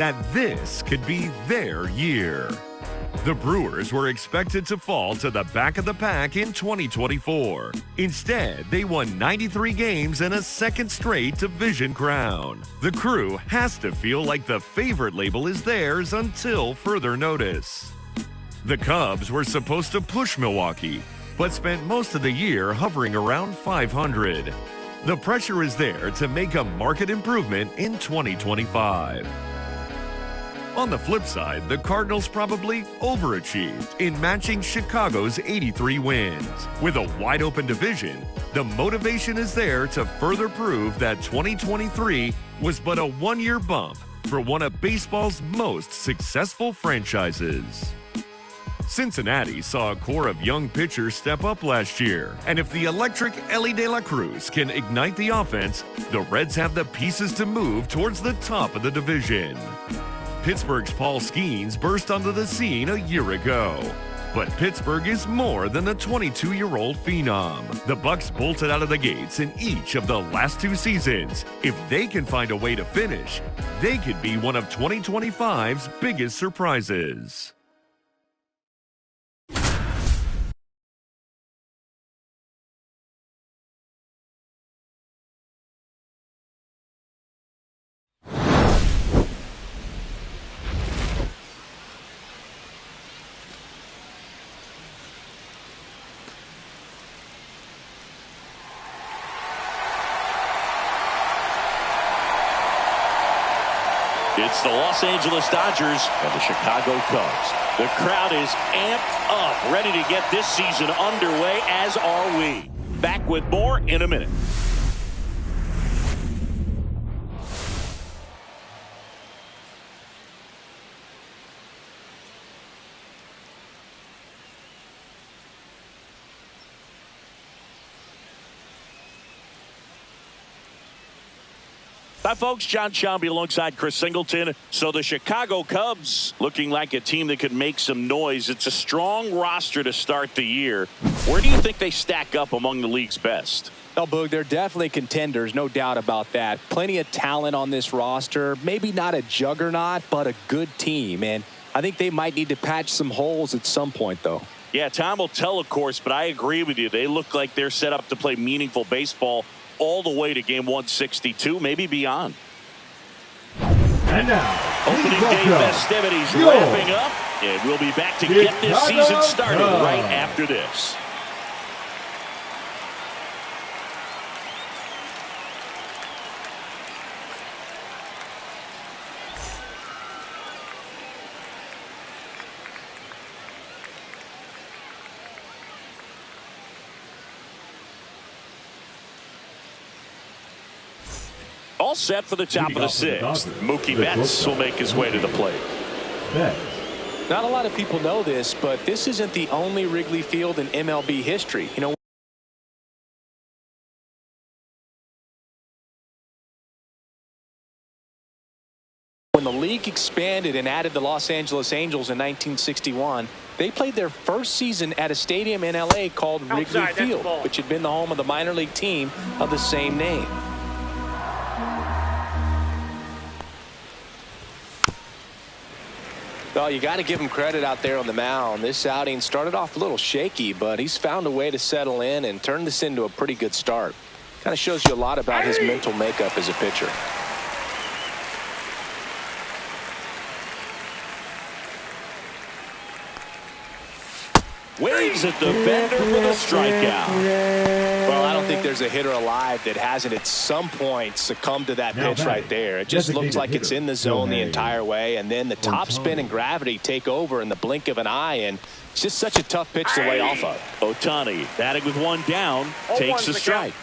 that this could be their year. The Brewers were expected to fall to the back of the pack in 2024. Instead, they won 93 games and a second straight division crown. The Crew has to feel like the favorite label is theirs until further notice. The Cubs were supposed to push Milwaukee, but spent most of the year hovering around 500. The pressure is there to make a market improvement in 2025. On the flip side, the Cardinals probably overachieved in matching Chicago's 83 wins. With a wide-open division, the motivation is there to further prove that 2023 was but a one-year bump for one of baseball's most successful franchises. Cincinnati saw a core of young pitchers step up last year, and if the electric Elly De La Cruz can ignite the offense, the Reds have the pieces to move towards the top of the division. Pittsburgh's Paul Skeens burst onto the scene a year ago. But Pittsburgh is more than the 22-year-old phenom. The Bucks bolted out of the gates in each of the last two seasons. If they can find a way to finish, they could be one of 2025's biggest surprises. It's the Los Angeles Dodgers and the Chicago Cubs. The crowd is amped up, ready to get this season underway, as are we. Back with more in a minute. Hi, folks. John Shambi alongside Chris Singleton. So the Chicago Cubs looking like a team that could make some noise. It's a strong roster to start the year. Where do you think they stack up among the league's best? Well, Boog, they're definitely contenders, no doubt about that. Plenty of talent on this roster. Maybe not a juggernaut, but a good team. And I think they might need to patch some holes at some point, though. Yeah, time will tell, of course, but I agree with you. They look like they're set up to play meaningful baseball all the way to game 162, maybe beyond. And now, opening day festivities wrapping up, and we'll be back to get this season started right after this. All set for the top of the sixth. Mookie Betts will make his way to the plate. Not a lot of people know this, but this isn't the only Wrigley Field in MLB history. You know, when the league expanded and added the Los Angeles Angels in 1961, they played their first season at a stadium in LA called Wrigley Field, which had been the home of the minor league team of the same name. Well, you got to give him credit out there on the mound. This outing started off a little shaky, but he's found a way to settle in and turn this into a pretty good start. Kind of shows you a lot about his mental makeup as a pitcher. Waves at the bender for the strikeout. Well, I don't think there's a hitter alive that hasn't at some point succumbed to that pitch right there. It just looks like it's in the zone the entire way, and then the top spin and gravity take over in the blink of an eye, and it's just such a tough pitch to lay off of. Ohtani, batting with one down, takes a strike.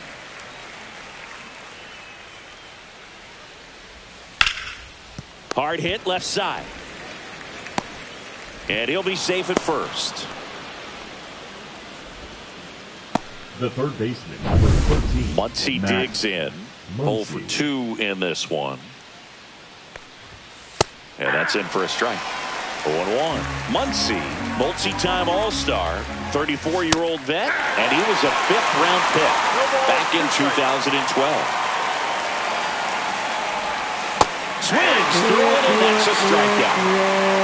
Hard hit left side. And he'll be safe at first. The third baseman, number 13. Muncy digs in. 0 for 2 in this one. And that's in for a strike. 0-1. Muncy, multi-time All-Star, 34-year-old vet, and he was a 5th-round pick back in 2012. Swings through it, and that's a strikeout.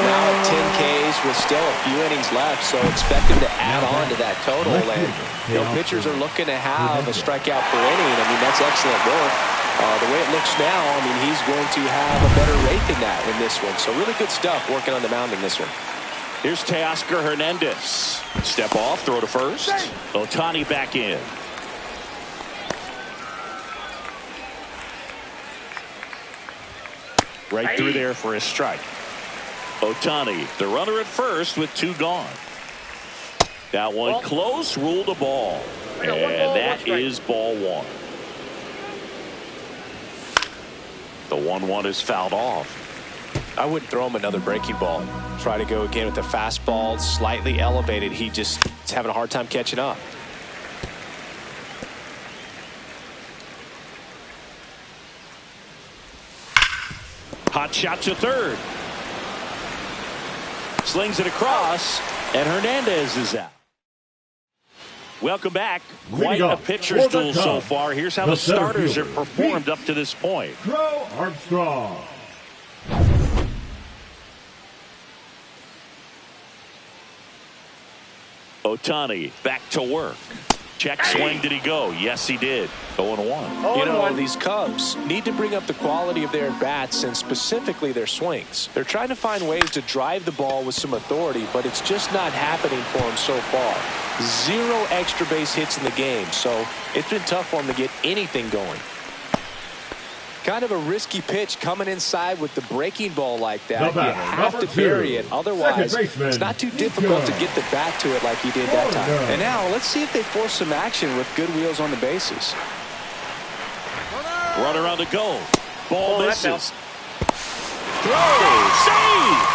Now at 10 Ks with still a few innings left, so expect him to add on to that total. And pitchers are looking to have a strikeout per inning. I mean, that's excellent work. The way it looks now, I mean, he's going to have a better rate than that in this one. So really good stuff working on the mound in this one. Here's Teoscar Hernandez. Step off, throw to first. Ohtani back in. Right through there for a strike. Ohtani, the runner at first with 2 gone. That one close, ruled a ball. And that is ball 1. The 1-1 is fouled off. I wouldn't throw him another breaking ball. Try to go again with the fastball, slightly elevated. He just is having a hard time catching up. Hot shot to third. Slings it across, and Hernandez is out. Welcome back. Quite a pitcher's duel so far. Here's how the starters have performed up to this point. Crow Armstrong. Ohtani back to work. Check swing. Did he go? Yes, he did. 0-1. You know, these Cubs need to bring up the quality of their at-bats and specifically their swings. They're trying to find ways to drive the ball with some authority, but it's just not happening for them so far. 0 extra base hits in the game, so it's been tough for them to get anything going. Kind of a risky pitch coming inside with the breaking ball like that. You have to bury it. Otherwise, it's not too difficult to get the bat to it like he did that time. And now, let's see if they force some action with good wheels on the bases. Runner on the go. Ball misses. Throw. Save.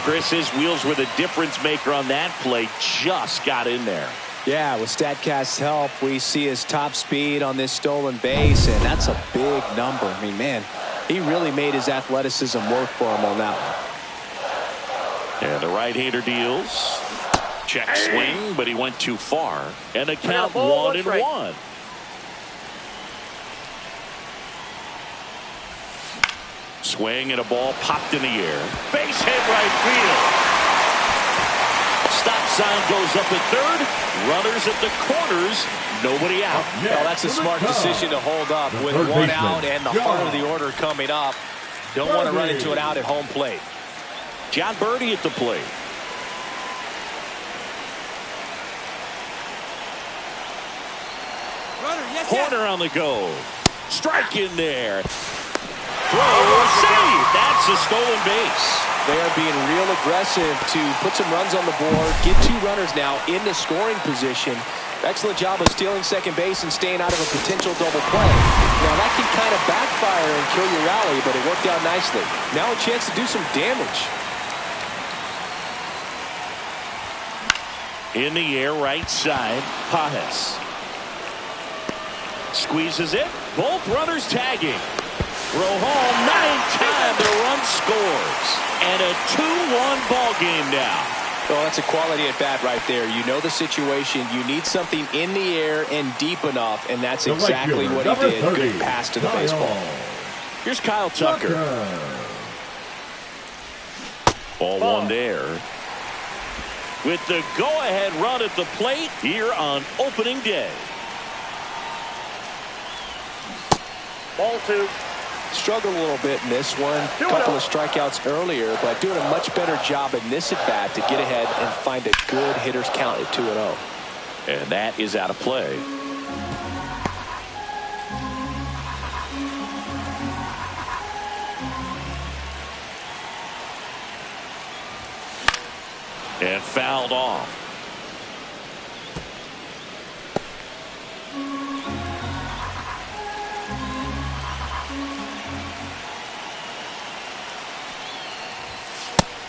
Chris, his wheels were the difference maker on that play. Just got in there. Yeah, with StatCast's help, we see his top speed on this stolen base, and that's a big number. I mean, man, he really made his athleticism work for him on that one. And the right-hander deals. Check swing, but he went too far. And the count 1-1. Swing and a ball popped in the air. Base hit right field. Stop sign goes up at third. Runners at the corners. Nobody out. Well, that's a smart decision to hold up with 1 out and the heart of the order coming up. Don't want to run into an out at home plate. John Birdie at the plate. Corner on the go. Strike in there. Throw, save. That's a stolen base. They are being real aggressive to put some runs on the board, get 2 runners now in the scoring position. Excellent job of stealing second base and staying out of a potential double play. Now that can kind of backfire and kill your rally, but it worked out nicely. Now a chance to do some damage. In the air, right side, Pajes. Squeezes it. Both runners tagging. Throw home, not in time. The run scores. And a 2-1 ball game now. Well, that's a quality at bat right there. You know the situation. You need something in the air and deep enough, and that's exactly what he did. Good pass to the baseball. Here's Kyle Tucker. Ball 1 there. With the go-ahead run at the plate here on opening day. Ball 2. Struggled a little bit in this one. A couple of strikeouts earlier, but doing a much better job in this at-bat to get ahead and find a good hitter's count at 2-0. And that is out of play. And fouled off.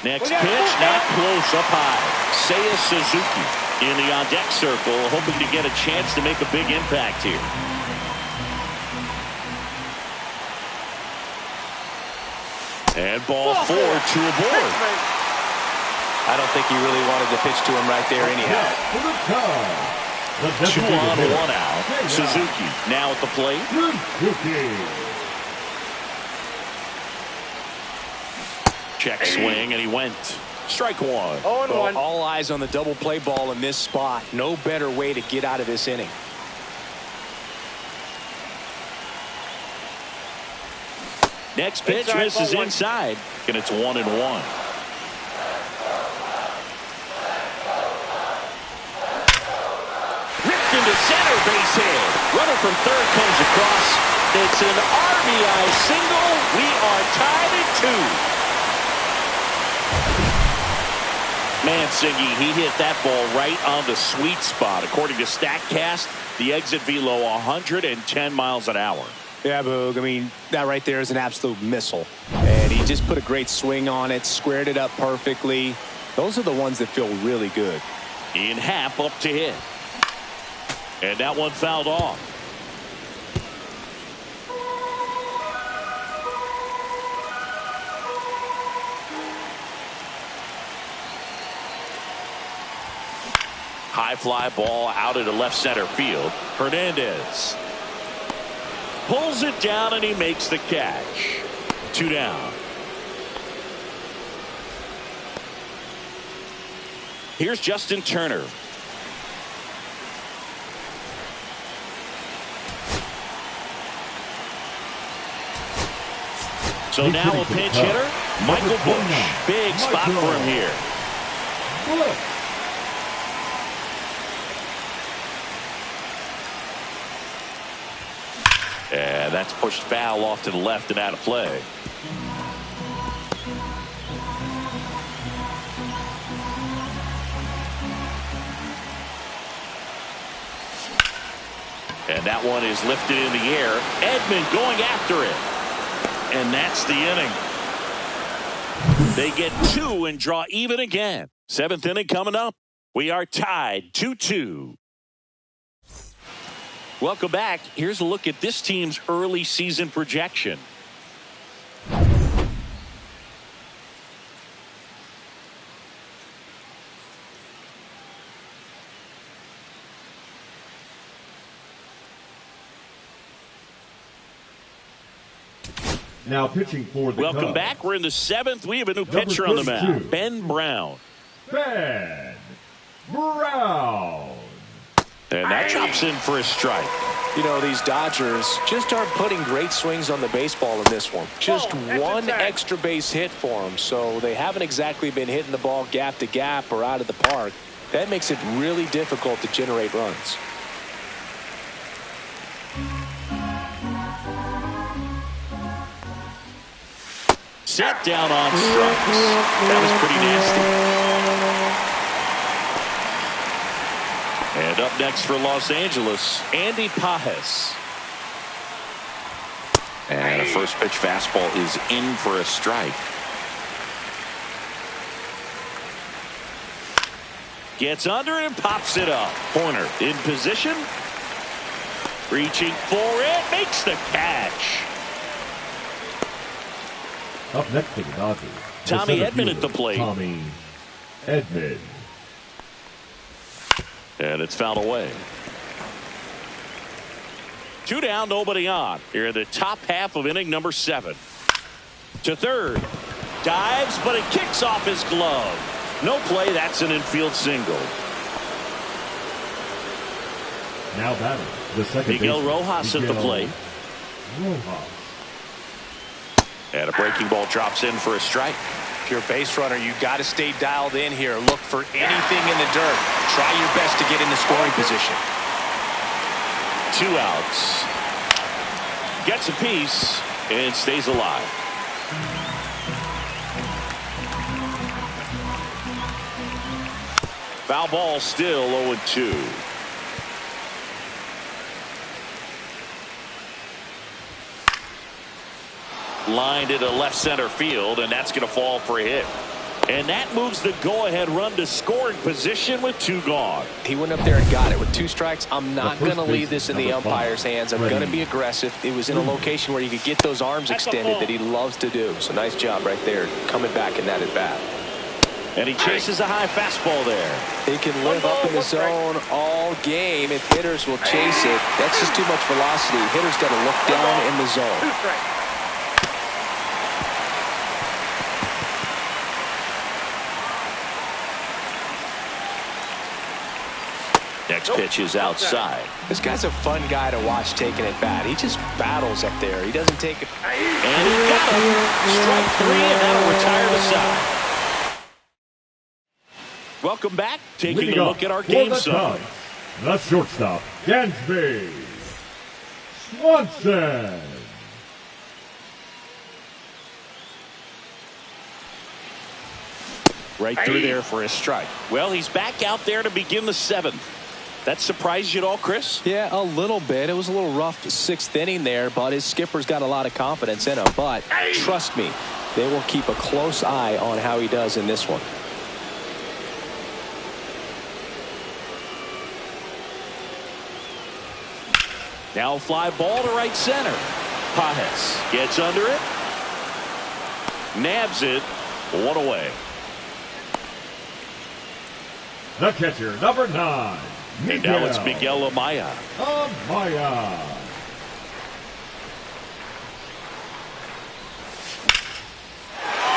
Next pitch, not close, up high. Seiya Suzuki in the on-deck circle, hoping to get a chance to make a big impact here. And ball 4, 2 aboard. I don't think he really wanted to pitch to him right there anyhow. 2 on, 1 out. Suzuki now at the plate. Check swing, and he went. Strike 1. 0-1. All eyes on the double play ball in this spot. No better way to get out of this inning. Next pitch misses inside, and it's 1-1. Ripped into center, base hit. Runner from third comes across. It's an RBI single. We are tied at 2. Mancini, he hit that ball right on the sweet spot. According to StatCast, the exit velo 110 miles an hour. Yeah, Boog. I mean, that right there is an absolute missile. And he just put a great swing on it, squared it up perfectly. Those are the ones that feel really good. Ian Happ up to hit. And that one fouled off. High fly ball out into left center field. Hernandez pulls it down, and he makes the catch. 2 down. Here's Justin Turner. So now a pinch hitter, Michael Busch. Big spot for him here. And that's pushed foul off to the left and out of play. And that one is lifted in the air. Edman going after it. And that's the inning. They get 2 and draw even again. 7th inning coming up. We are tied 2-2. Welcome back. Here's a look at this team's early season projection. Now pitching for the Welcome Cubs. back. We're in the 7th. We have a new pitcher on the mound. Ben Brown. Ben Brown. And that chops in for a strike. You know, these Dodgers just aren't putting great swings on the baseball in this one. Just one extra base hit for them. So they haven't exactly been hitting the ball gap to gap or out of the park. That makes it really difficult to generate runs. Set down on strikes. That was pretty nasty. And up next for Los Angeles, Andy Pages. And a first pitch fastball is in for a strike. Gets under and pops it up. Horner in position. Reaching for it. Makes the catch. Up next to the Dodgers, Tommy Edman at the plate. Tommy Edman. And it's fouled away. 2 down, nobody on. Here in the top half of inning number 7. To third. Dives, but it kicks off his glove. No play. That's an infield single. Now batting the second Miguel baseman, Rojas at the plate. Rojas. And a breaking ball drops in for a strike. If you're a base runner, you got to stay dialed in here. Look for anything in the dirt. Try your best to get in the scoring position. 2 outs. Gets a piece and stays alive. Foul ball, still 0-2. Lined into left center field, and that's going to fall for a hit. And that moves the go-ahead run to scoring position with 2 gone. He went up there and got it with 2 strikes. I'm not going to leave this in the umpire's hands. I'm going to be aggressive. It was in a location where you could get those arms extended that he loves to do. So nice job right there coming back in that at bat. And he chases a high fastball there. He can live up in the zone all game if hitters will chase it. That's just too much velocity. Hitters got to look down in the zone. Next pitch is outside. This guy's a fun guy to watch taking it bat. He just battles up there. He doesn't take it. And he got him. Strike 3, and that'll retire the side. Welcome back. Taking a look at our game zone. The shortstop, Dansby Swanson. Right through there for a strike. Well, he's back out there to begin the 7th. That surprised you at all, Chris? Yeah, a little bit. It was a little rough 6th inning there, but his skipper's got a lot of confidence in him. But trust me, they will keep a close eye on how he does in this one. Now fly ball to right center. Pajes gets under it. Nabs it. 1 away. The catcher, number 9. And now it's Miguel Amaya. Amaya.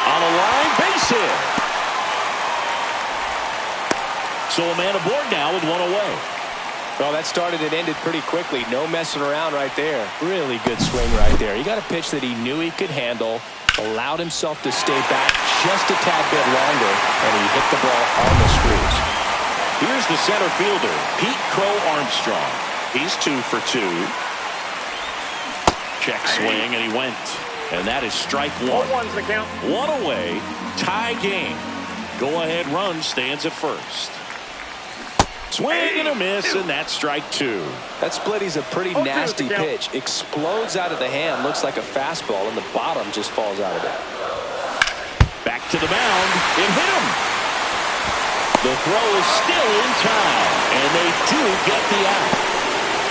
On a line, base hit. So a man aboard now with 1 away. Well, that started and ended pretty quickly. No messing around right there. Really good swing right there. He got a pitch that he knew he could handle, allowed himself to stay back just a tad bit longer, and he hit the ball on the screws. Here's the center fielder, Pete Crow Armstrong. He's 2 for 2. Check swing, and he went. And that is strike 1. 1's the count. 1 away, tie game. Go-ahead run stands at first. Swing and a miss, and that's strike 2. That split is a pretty nasty pitch. Explodes out of the hand, looks like a fastball, and the bottom just falls out of it. Back to the mound. It hit him. The throw is still in time, and they do get the out.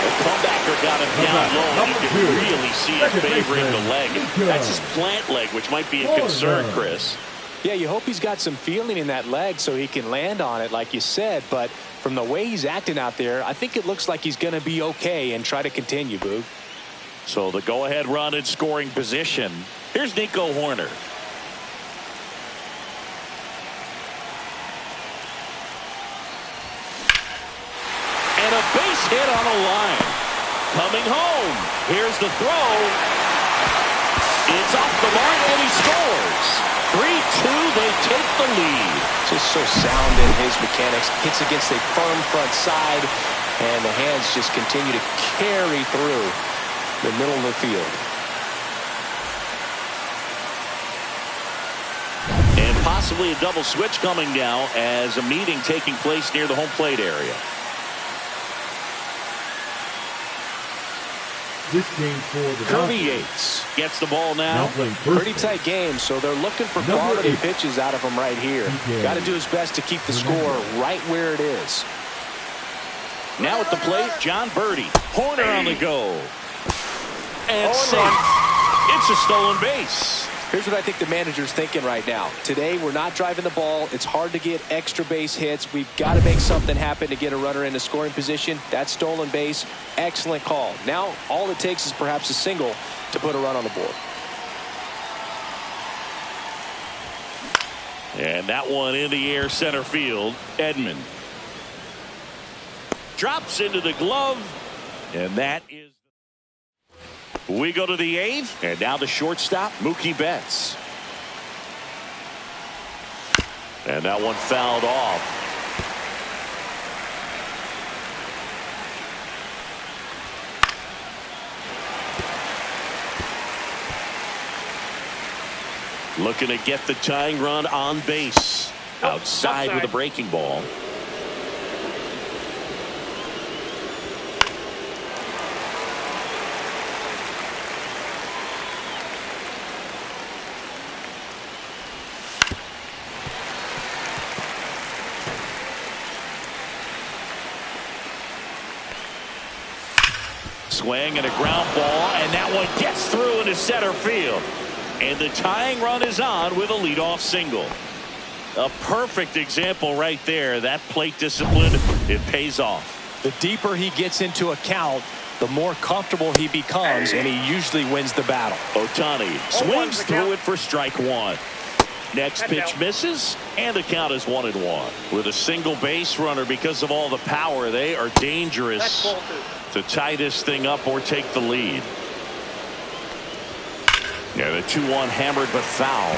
The comebacker got him down low, and you can really see it favoring the leg. That's his plant leg, which might be a concern, Chris. Yeah, you hope he's got some feeling in that leg so he can land on it, like you said. But from the way he's acting out there, I think it looks like he's going to be okay and try to continue, Boog. So the go-ahead run in scoring position. Here's Nico Horner. And a base hit on a line. Coming home. Here's the throw. It's off the mark, and he scores. 3-2, they take the lead. Just so sound in his mechanics. Hits against a firm front side, and the hands just continue to carry through the middle of the field. And possibly a double switch coming now as a meeting taking place near the home plate area. This game for the Kirby Yates gets the ball now. Pretty tight game, so they're looking for quality pitches out of him right here. Got to do his best to keep the score right where it is. Now at the plate, John Birdie. Horner on the go. And safe. It's a stolen base. Here's what I think the manager's thinking right now. Today, we're not driving the ball. It's hard to get extra base hits. We've got to make something happen to get a runner into scoring position. That stolen base, excellent call. Now, all it takes is perhaps a single to put a run on the board. And that one in the air center field. Edman drops into the glove. And that is... We go to the 8th, and now the shortstop, Mookie Betts. And that one fouled off. Looking to get the tying run on base. Outside with a breaking ball. Swing and a ground ball, and that one gets through into center field. And the tying run is on with a leadoff single. A perfect example right there. That plate discipline, it pays off. The deeper he gets into a count, the more comfortable he becomes, and he usually wins the battle. Ohtani swings through it for strike one. Next pitch misses, and the count is 1-1. With a single base runner, because of all the power, they are dangerous to tie this thing up or take the lead. Yeah, the 2-1 hammered but foul.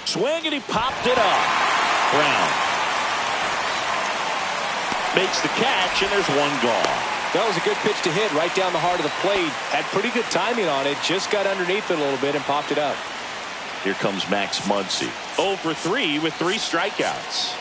Swing, and he popped it up. Brown makes the catch, and there's one gone. That was a good pitch to hit right down the heart of the plate. Had pretty good timing on it. Just got underneath it a little bit and popped it up. Here comes Max Muncy. 0 for 3 with 3 strikeouts.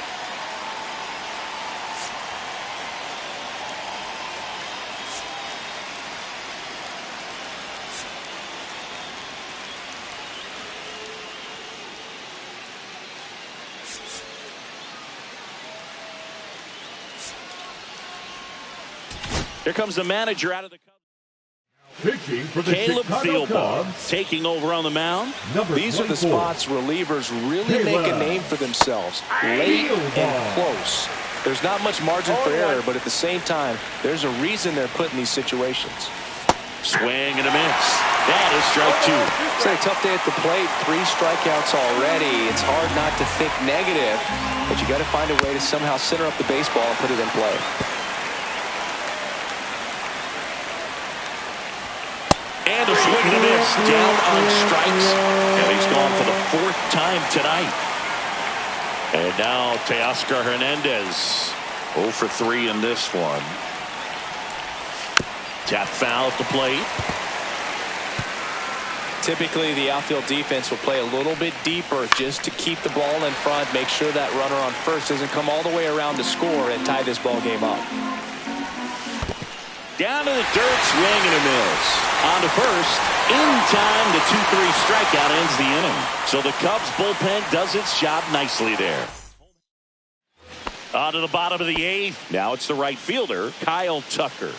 Here comes the manager out of the Cubs. Pitching for the Caleb Chicago Thielbar Cubs. taking over on the mound. These are the spots relievers really make a name for themselves. Late and close. There's not much margin for error, but at the same time, there's a reason they're put in these situations. Swing and a miss. That is strike 2. It's a tough day at the plate. 3 strikeouts already. It's hard not to think negative, but you got to find a way to somehow center up the baseball and put it in play. And a swing and a miss. Down on strikes. And he's gone for the 4th time tonight. And now Teoscar Hernandez. 0 for 3 in this one. Tap foul at the plate. Typically, the outfield defense will play a little bit deeper just to keep the ball in front, make sure that runner on first doesn't come all the way around to score and tie this ball game up. Down to the dirt, swing and a miss. On to first. In time, the 2-3 strikeout ends the inning. So the Cubs bullpen does its job nicely there. On to the bottom of the 8th. Now it's the right fielder, Kyle Tucker.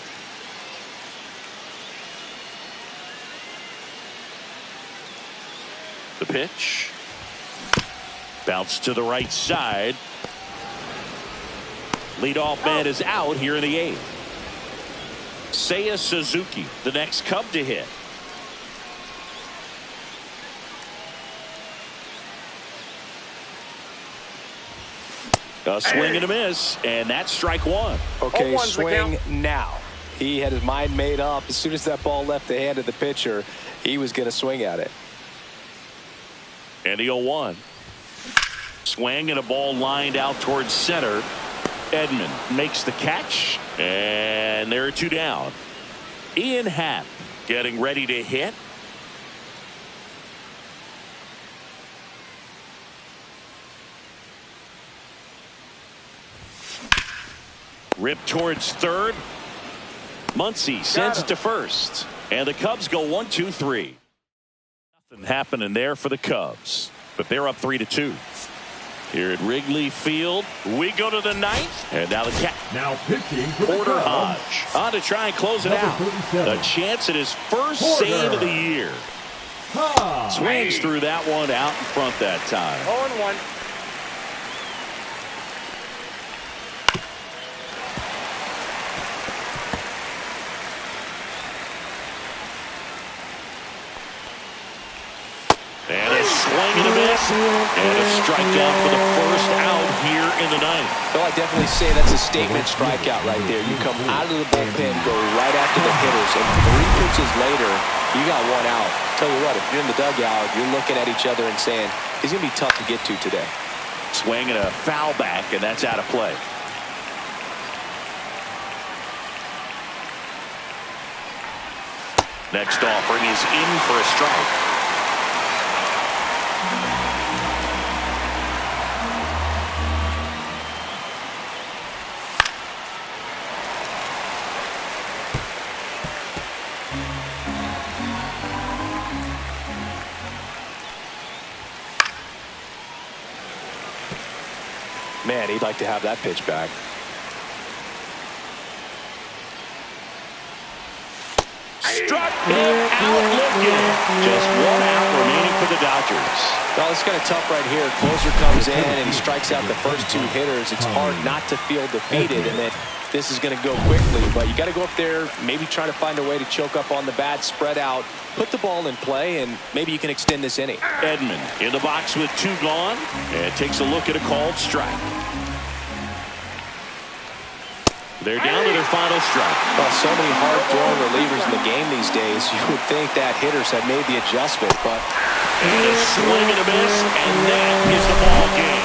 The pitch. Bounce to the right side. Leadoff man is out here in the 8th. Seiya Suzuki, the next Cub to hit. A swing and a miss, and that's strike 1. Okay, swing now. He had his mind made up. As soon as that ball left the hand of the pitcher, he was going to swing at it. And the 0-1. Swing and a ball lined out towards center. Edman makes the catch, and there are 2 down. Ian Happ getting ready to hit. Rip towards third. Muncy sends it to first, and the Cubs go 1-2-3. Nothing happening there for the Cubs, but they're up 3-2. Here at Wrigley Field, we go to the 9th, and now the cat. Now pitching for the Porter Cubs. Hodge on to try and close it out. 37. A chance at his first save of the year. Swings through that one out in front that time. 0-1. And a swing and a miss. And a strikeout for the first out here in the 9th. Well, I definitely say that's a statement strikeout right there. You come out of the bullpen, go right after the hitters, and 3 pitches later, you got 1 out. Tell you what, if you're in the dugout, you're looking at each other and saying, he's going to be tough to get to today. Swing and a foul back, and that's out of play. Next offering is in for a strike. Man, he'd like to have that pitch back. struck him out looking. Just 1 out remaining for the Dodgers. Well, it's kind of tough right here. Closer comes in and he strikes out the first 2 hitters. It's hard not to feel defeated, and then this is going to go quickly. But you got to go up there, maybe try to find a way to choke up on the bat, spread out, put the ball in play, and maybe you can extend this inning. Edman in the box with 2 gone, and takes a look at a called strike. They're down to their final strike. Well, so many hard-throwing relievers in the game these days, you would think that hitters have made the adjustment, but and a swing and a miss, and that is the ball game.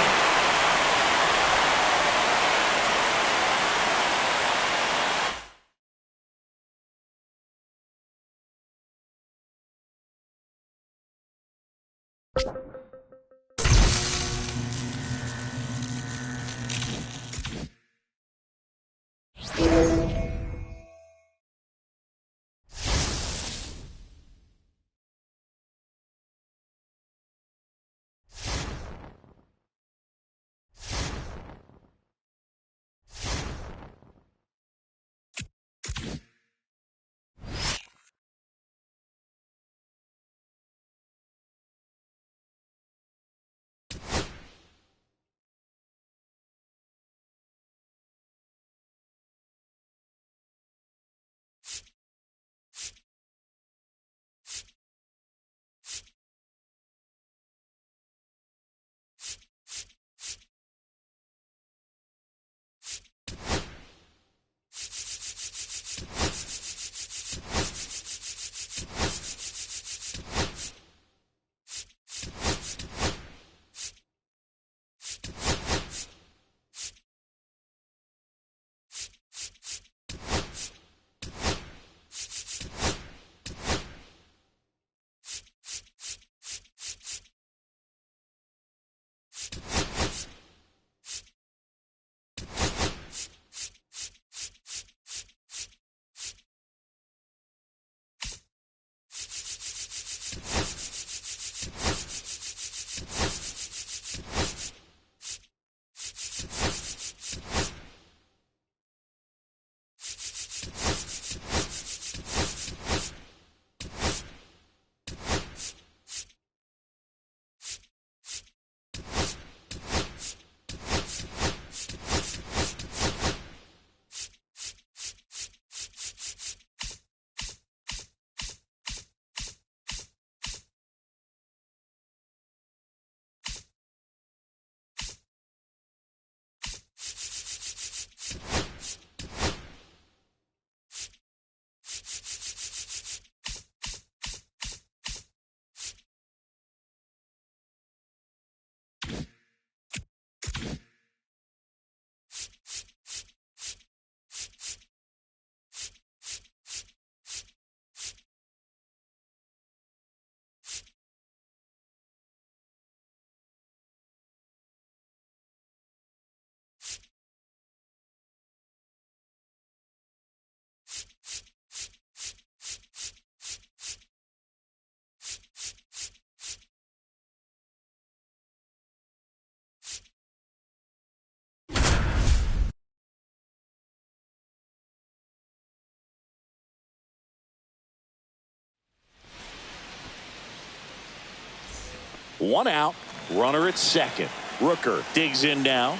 One out, runner at second. Rooker digs in now.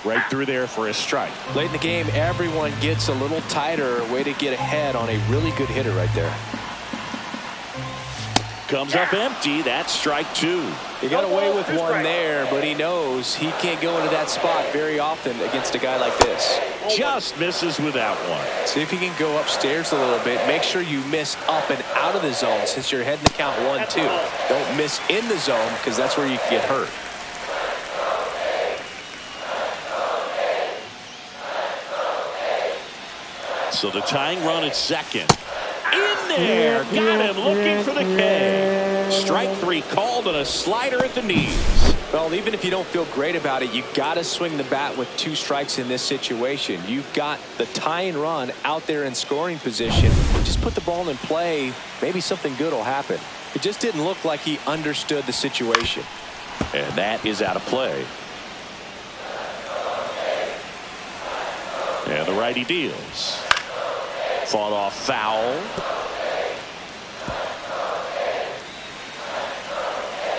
Right through there for a strike. Late in the game, everyone gets a little tighter. Way to get ahead on a really good hitter right there. Comes up empty. That's strike 2. He got away with one there, but he knows he can't go into that spot very often against a guy like this. Just misses with that one. See if he can go upstairs a little bit. Make sure you miss up and out of the zone since you're heading to count 1-2. Don't miss in the zone because that's where you can get hurt. So the tying run at second. In there. Got him looking for the K. Strike 3 called on a slider at the knees. Well, even if you don't feel great about it, you got to swing the bat with 2 strikes in this situation. You've got the tying run out there in scoring position. Just put the ball in play. Maybe something good will happen. It just didn't look like he understood the situation. And that is out of play. And the righty deals. Fought off foul.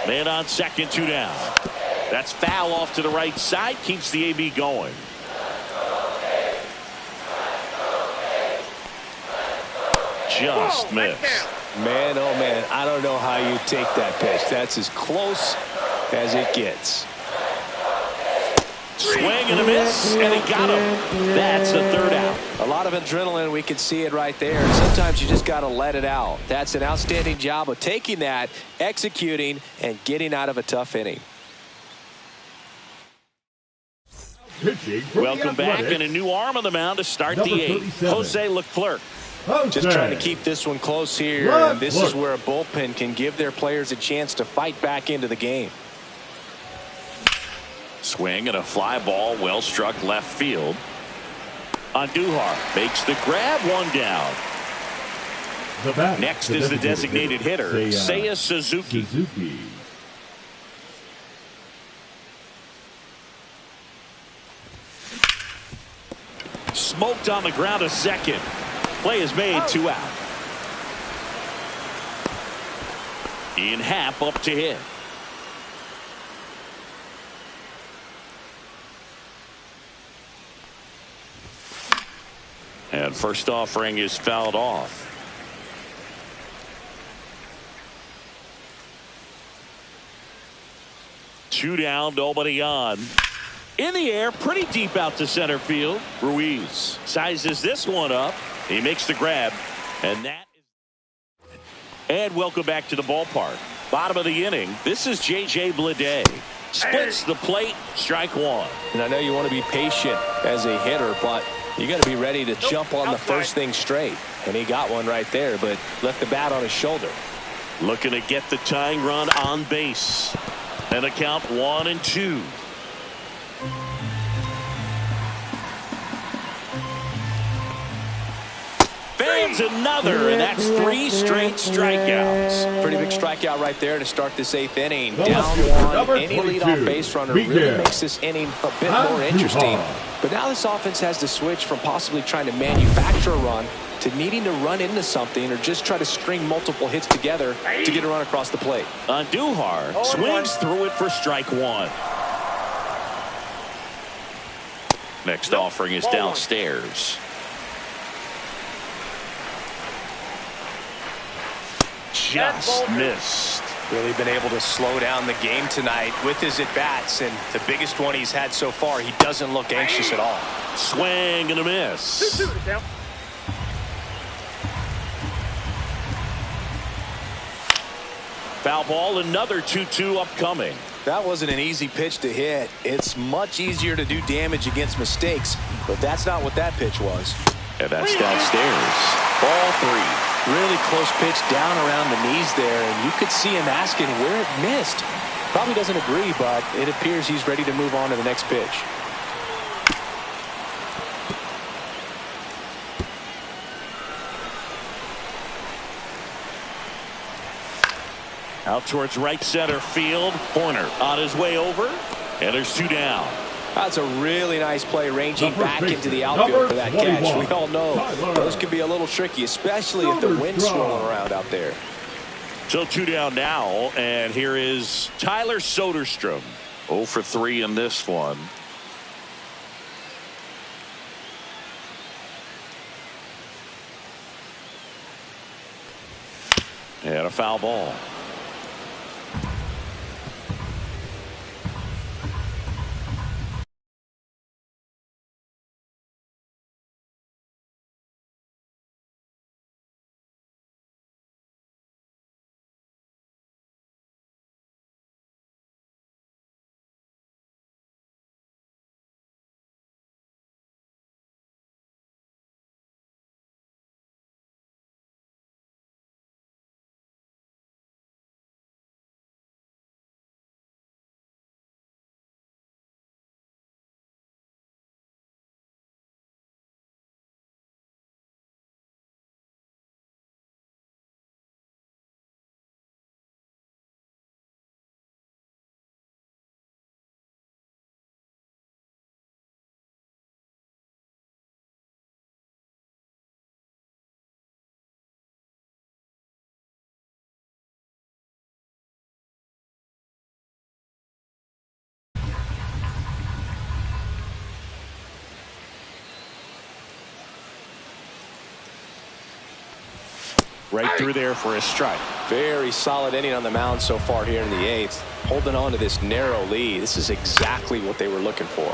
Man on second, 2 down. That's foul off to the right side. Keeps the AB going. Just missed. Man, oh man, I don't know how you take that pitch. That's as close as it gets. Swing and a miss, and he got him. That's the 3rd out. A lot of adrenaline, we can see it right there. Sometimes you just got to let it out. That's an outstanding job of taking that, executing, and getting out of a tough inning. Welcome back, and a new arm on the mound to start the 8th. Jose Leclerc. Just trying to keep this one close here, and this is where a bullpen can give their players a chance to fight back into the game. Swing and a fly ball, well struck left field. Andujar makes the grab, 1 down. Next is the designated hitter, Seiya Suzuki. Smoked on the ground, a second. Play is made, 2 out. Ian Happ up to hit. And first offering is fouled off. Two down, nobody on. In the air, pretty deep out to center field. Ruiz sizes this one up. He makes the grab, and that is. And welcome back to the ballpark. Bottom of the inning. This is J.J. Bleday. Splits the plate, strike 1. And I know you want to be patient as a hitter, but you got to be ready to jump on the first thing straight. And he got one right there, but left the bat on his shoulder. Looking to get the tying run on base. And a count 1-2. Fans another, and that's 3 straight strikeouts. Pretty big strikeout right there to start this 8th inning. Down 1, any leadoff base runner really makes this inning a bit more interesting. But now this offense has to switch from possibly trying to manufacture a run to needing to run into something or just try to string multiple hits together to get a run across the plate. Andujar swings through it for strike 1. Next offering is downstairs. Just missed. Really been able to slow down the game tonight with his at-bats, and the biggest one he's had so far, he doesn't look anxious at all. Swing and a miss. Foul ball, another 2-2 upcoming. That wasn't an easy pitch to hit. It's much easier to do damage against mistakes, but that's not what that pitch was. And that's downstairs. Ball 3. Really close pitch down around the knees there, and you could see him asking where it missed. Probably doesn't agree, but it appears he's ready to move on to the next pitch. Out towards right center field. Horner on his way over, and there's 2 down. That's a really nice play, ranging back into the outfield for that catch. We all know those can be a little tricky, especially if the wind's swirling around out there. So 2 down now, and here is Tyler Soderstrom. 0 for 3 in this one. And a foul ball. Right through there for a strike. Very solid inning on the mound so far here in the 8th. Holding on to this narrow lead. This is exactly what they were looking for.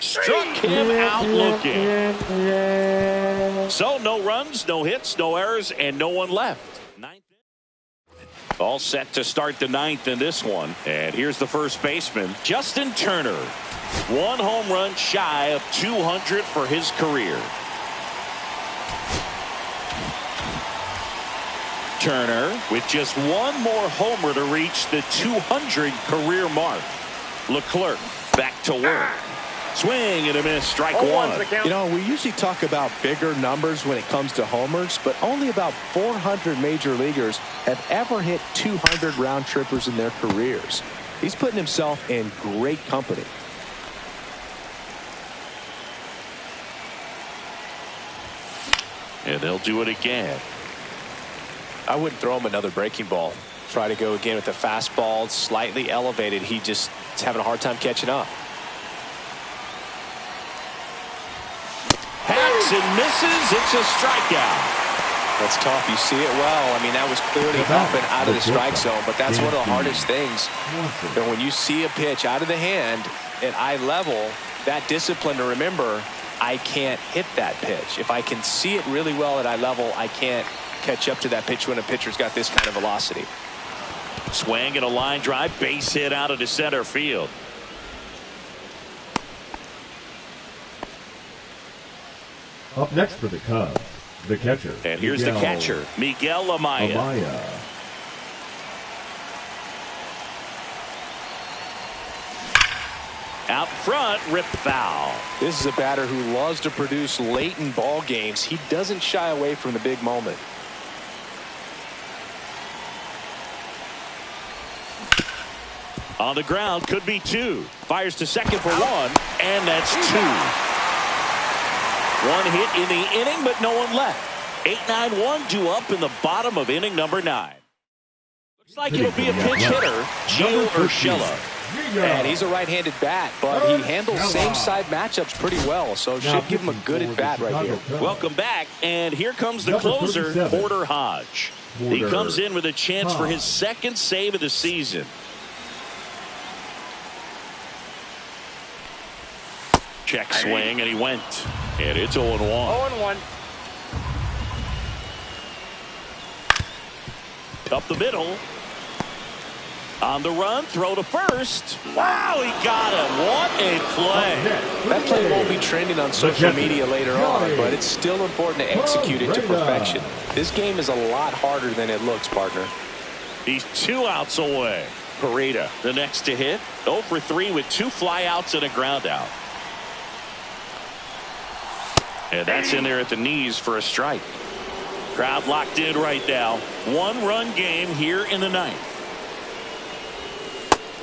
Struck him out looking. So no runs, no hits, no errors, and no one left. Ninth. All set to start the 9th in this one. And here's the first baseman, Justin Turner. 1 home run shy of 200 for his career. Turner with just 1 more homer to reach the 200 career mark. Leclerc back to work. Swing and a miss, strike 1. You know, we usually talk about bigger numbers when it comes to homers, but only about 400 major leaguers have ever hit 200 round trippers in their careers. He's putting himself in great company. And they'll do it again. I wouldn't throw him another breaking ball. Try to go again with a fastball, slightly elevated. He just is having a hard time catching up. Hacks and misses. It's a strikeout. That's tough. You see it well. I mean, that was clearly up and out of the strike zone, but that's one of the hardest things. And when you see a pitch out of the hand at eye level, that discipline to remember, I can't hit that pitch. If I can see it really well at eye level, I can't catch up to that pitch when a pitcher's got this kind of velocity. Swing and a line drive, base hit out of the center field. Up next for the Cubs, the catcher. And here's the catcher, Miguel Amaya. Out front, rip foul. This is a batter who loves to produce late in ball games. He doesn't shy away from the big moment. On the ground, could be 2. Fires to second for 1, and that's 2. 1 hit in the inning, but no one left. 8-9-1 due up in the bottom of inning number 9. Looks like it'll be a pinch hitter, Gio Urshela. And he's a right-handed bat, but he handles same-side matchups pretty well, so should give him a good at-bat right here. Welcome back, and here comes the closer, Porter Hodge. He comes in with a chance for his 2nd save of the season. Check swing, and he went. And it's 0-1. 0-1. Up the middle. On the run, throw to first. Wow, he got him. What a play. That play won't be trending on social media later on, but it's still important to execute it to perfection. This game is a lot harder than it looks, partner. He's 2 outs away. Pareda, the next to hit. 0 for 3 with 2 flyouts and a ground out. And that's in there at the knees for a strike. Crowd locked in right now. 1-run game here in the 9th.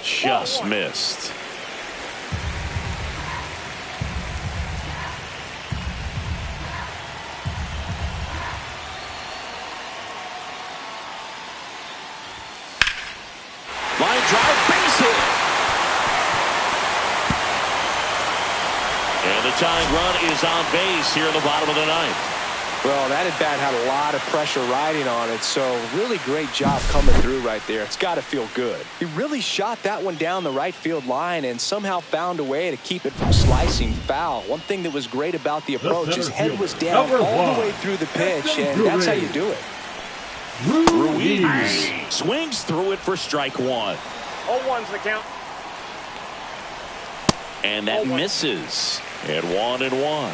Just missed. Line drive, base hit. And the tying run is on base here in the bottom of the 9th. Well, that at-bat had a lot of pressure riding on it, so really great job coming through right there. It's got to feel good. He really shot that one down the right field line and somehow found a way to keep it from slicing foul. One thing that was great about the approach, his head was down all the way through the pitch, and that's how you do it. Ruiz swings through it for strike 1. 0-1's the count. And that misses. And 1-1.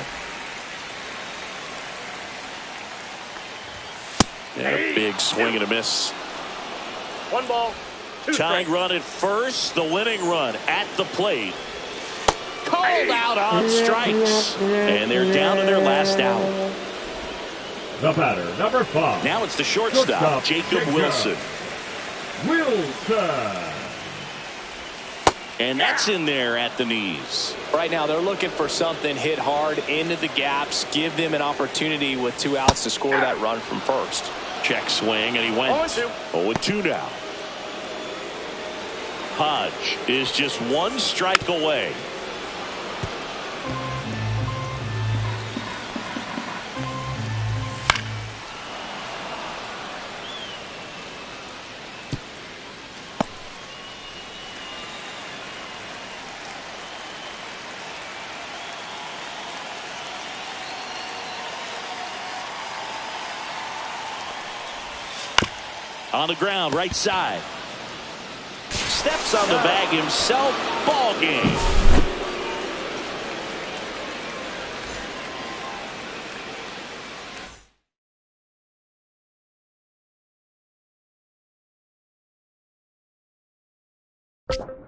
And a big swing and a miss. 1 ball, 2 Tying strikes. run at first, the winning run at the plate. Called out on strikes. And they're down to their last out. The batter, number 5. Now it's the shortstop, Jacob Wilson. And that's in there at the knees. Right now, they're looking for something hit hard into the gaps, give them an opportunity with 2 outs to score that run from first. Check swing, and he went 0-2 now. Hodge is just 1 strike away. On the ground, right side. Steps on the bag himself. Ball game. You